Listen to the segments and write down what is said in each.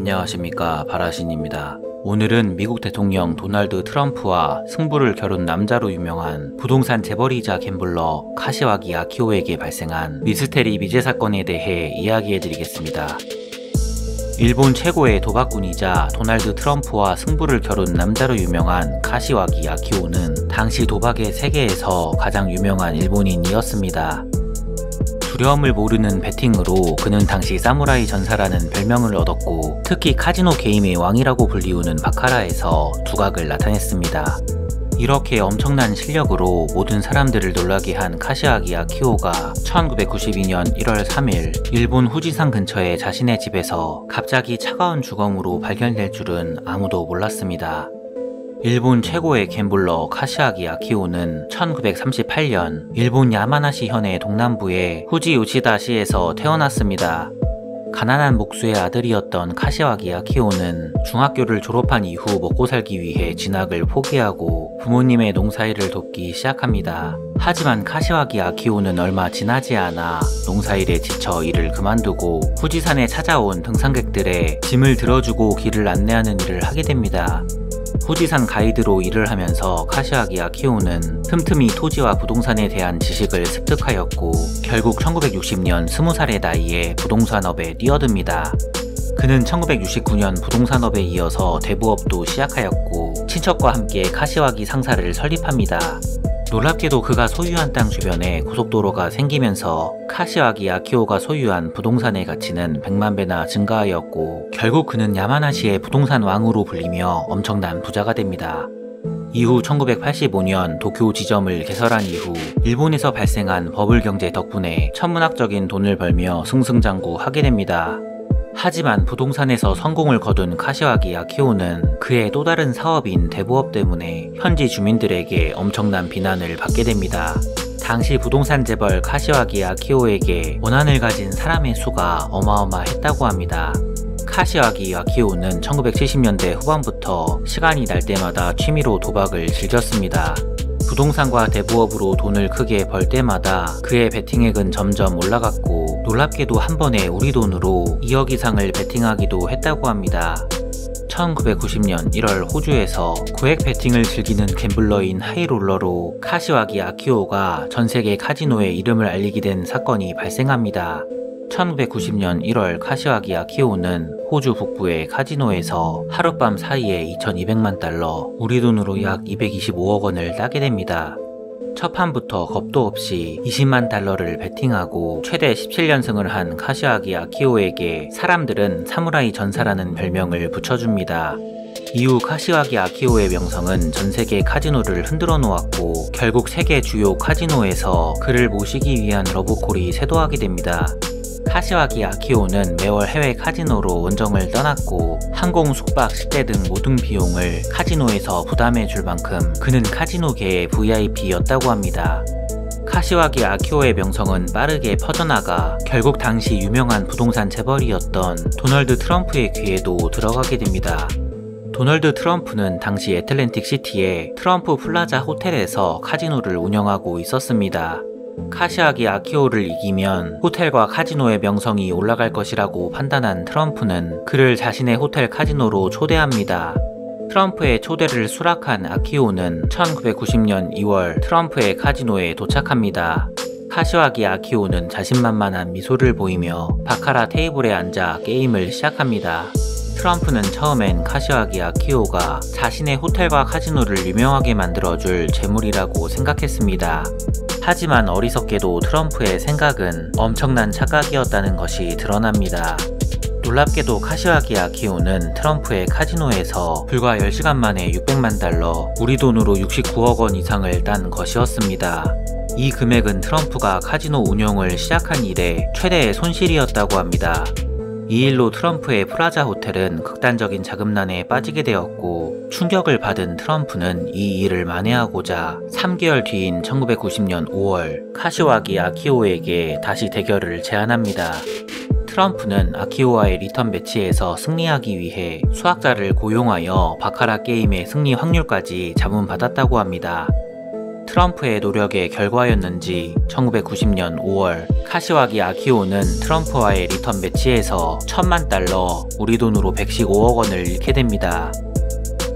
안녕하십니까, 바라신입니다. 오늘은 미국 대통령 도널드 트럼프와 승부를 겨룬 남자로 유명한 부동산 재벌이자 갬블러 카시와기 아키오에게 발생한 미스테리 미제 사건에 대해 이야기해드리겠습니다. 일본 최고의 도박꾼이자 도널드 트럼프와 승부를 겨룬 남자로 유명한 카시와기 아키오는 당시 도박의 세계에서 가장 유명한 일본인이었습니다. 두려움을 모르는 배팅으로 그는 당시 사무라이 전사라는 별명을 얻었고, 특히 카지노 게임의 왕이라고 불리우는 바카라에서 두각을 나타냈습니다. 이렇게 엄청난 실력으로 모든 사람들을 놀라게 한 카시와기 아키오가 1992년 1월 3일 일본 후지산 근처의 자신의 집에서 갑자기 차가운 주검으로 발견될 줄은 아무도 몰랐습니다. 일본 최고의 갬블러 카시와기 아키오는 1938년 일본 야마나시 현의 동남부의 후지 요시다시에서 태어났습니다. 가난한 목수의 아들이었던 카시와기 아키오는 중학교를 졸업한 이후 먹고 살기 위해 진학을 포기하고 부모님의 농사일을 돕기 시작합니다. 하지만 카시와기 아키오는 얼마 지나지 않아 농사일에 지쳐 일을 그만두고 후지산에 찾아온 등산객들의 짐을 들어주고 길을 안내하는 일을 하게 됩니다. 후지산 가이드로 일을 하면서 카시와기 아키오는 틈틈이 토지와 부동산에 대한 지식을 습득하였고, 결국 1960년 20살의 나이에 부동산업에 뛰어듭니다. 그는 1969년 부동산업에 이어서 대부업도 시작하였고, 친척과 함께 카시와기 상사를 설립합니다. 놀랍게도 그가 소유한 땅 주변에 고속도로가 생기면서 카시와기 아키오가 소유한 부동산의 가치는 100만 배나 증가하였고, 결국 그는 야마나시의 부동산 왕으로 불리며 엄청난 부자가 됩니다. 이후 1985년 도쿄 지점을 개설한 이후 일본에서 발생한 버블 경제 덕분에 천문학적인 돈을 벌며 승승장구하게 됩니다. 하지만 부동산에서 성공을 거둔 카시와기 아키오는 그의 또 다른 사업인 대부업 때문에 현지 주민들에게 엄청난 비난을 받게 됩니다. 당시 부동산 재벌 카시와기 아키오에게 원한을 가진 사람의 수가 어마어마했다고 합니다. 카시와기 아키오는 1970년대 후반부터 시간이 날 때마다 취미로 도박을 즐겼습니다. 부동산과 대부업으로 돈을 크게 벌 때마다 그의 베팅액은 점점 올라갔고, 놀랍게도 한 번에 우리 돈으로 2억 이상을 베팅하기도 했다고 합니다. 1990년 1월 호주에서 고액 베팅을 즐기는 갬블러인 하이롤러로 카시와기 아키오가 전세계 카지노의 이름을 알리게 된 사건이 발생합니다. 1990년 1월 카시와기 아키오는 호주 북부의 카지노에서 하룻밤 사이에 2200만 달러, 우리 돈으로 약 225억 원을 따게 됩니다. 첫 판부터 겁도 없이 20만 달러를 베팅하고 최대 17연승을 한 카시와기 아키오에게 사람들은 사무라이 전사라는 별명을 붙여줍니다. 이후 카시와기 아키오의 명성은 전세계 카지노를 흔들어 놓았고, 결국 세계 주요 카지노에서 그를 모시기 위한 러브콜이 쇄도하게 됩니다. 카시와기 아키오는 매월 해외 카지노로 원정을 떠났고, 항공, 숙박, 식대 등 모든 비용을 카지노에서 부담해 줄 만큼 그는 카지노계의 VIP였다고 합니다. 카시와기 아키오의 명성은 빠르게 퍼져나가 결국 당시 유명한 부동산 재벌이었던 도널드 트럼프의 귀에도 들어가게 됩니다. 도널드 트럼프는 당시 애틀랜틱 시티의 트럼프 플라자 호텔에서 카지노를 운영하고 있었습니다. 카시와기 아키오를 이기면 호텔과 카지노의 명성이 올라갈 것이라고 판단한 트럼프는 그를 자신의 호텔 카지노로 초대합니다. 트럼프의 초대를 수락한 아키오는 1990년 2월 트럼프의 카지노에 도착합니다. 카시와기 아키오는 자신만만한 미소를 보이며 바카라 테이블에 앉아 게임을 시작합니다. 트럼프는 처음엔 카시와기 아키오가 자신의 호텔과 카지노를 유명하게 만들어줄 재물이라고 생각했습니다. 하지만 어리석게도 트럼프의 생각은 엄청난 착각이었다는 것이 드러납니다. 놀랍게도 카시와기 아키오는 트럼프의 카지노에서 불과 10시간 만에 600만 달러, 우리 돈으로 69억 원 이상을 딴 것이었습니다. 이 금액은 트럼프가 카지노 운영을 시작한 이래 최대의 손실이었다고 합니다. 이 일로 트럼프의 플라자 호텔은 극단적인 자금난에 빠지게 되었고, 충격을 받은 트럼프는 이 일을 만회하고자 3개월 뒤인 1990년 5월 카시와기 아키오에게 다시 대결을 제안합니다. 트럼프는 아키오와의 리턴 매치에서 승리하기 위해 수학자를 고용하여 바카라 게임의 승리 확률까지 자문받았다고 합니다. 트럼프의 노력의 결과였는지 1990년 5월 카시와기 아키오는 트럼프와의 리턴 매치에서 $10,000,000, 우리 돈으로 115억 원을 잃게 됩니다.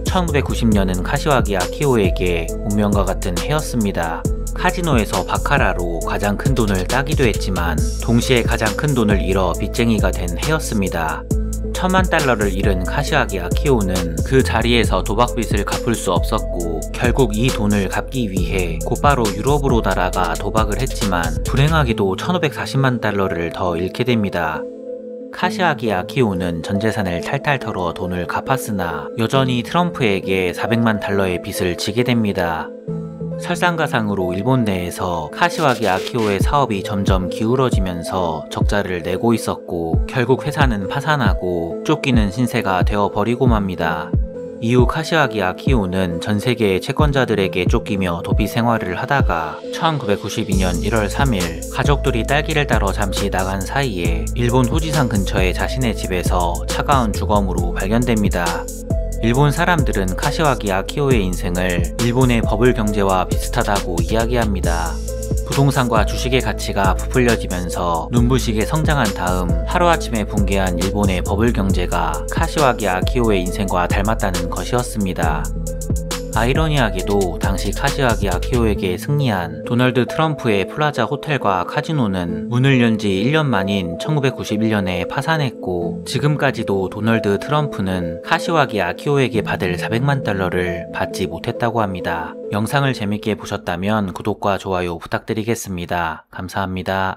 1990년은 카시와기 아키오에게 운명과 같은 해였습니다. 카지노에서 바카라로 가장 큰 돈을 따기도 했지만 동시에 가장 큰 돈을 잃어 빚쟁이가 된 해였습니다. $10,000,000를 잃은 카시와기 아키오는 그 자리에서 도박빚을 갚을 수 없었고 결국 이 돈을 갚기 위해 곧바로 유럽으로 날아가 도박을 했지만 불행하게도 $1,540만 더 잃게 됩니다. 카시와기 아키오는 전 재산을 탈탈 털어 돈을 갚았으나 여전히 트럼프에게 $400만 빚을 지게 됩니다. 설상가상으로 일본 내에서 카시와기 아키오의 사업이 점점 기울어지면서 적자를 내고 있었고 결국 회사는 파산하고 쫓기는 신세가 되어버리고 맙니다. 이후 카시와기 아키오는 전세계의 채권자들에게 쫓기며 도피 생활을 하다가 1992년 1월 3일 가족들이 딸기를 따러 잠시 나간 사이에 일본 후지산 근처의 자신의 집에서 차가운 주검으로 발견됩니다. 일본 사람들은 카시와기 아키오의 인생을 일본의 버블 경제와 비슷하다고 이야기합니다. 부동산과 주식의 가치가 부풀려지면서 눈부시게 성장한 다음 하루아침에 붕괴한 일본의 버블 경제가 카시와기 아키오의 인생과 닮았다는 것이었습니다. 아이러니하게도 당시 카시와기 아키오에게 승리한 도널드 트럼프의 플라자 호텔과 카지노는 문을 연 지 1년 만인 1991년에 파산했고 지금까지도 도널드 트럼프는 카시와기 아키오에게 받을 $400만 받지 못했다고 합니다. 영상을 재밌게 보셨다면 구독과 좋아요 부탁드리겠습니다. 감사합니다.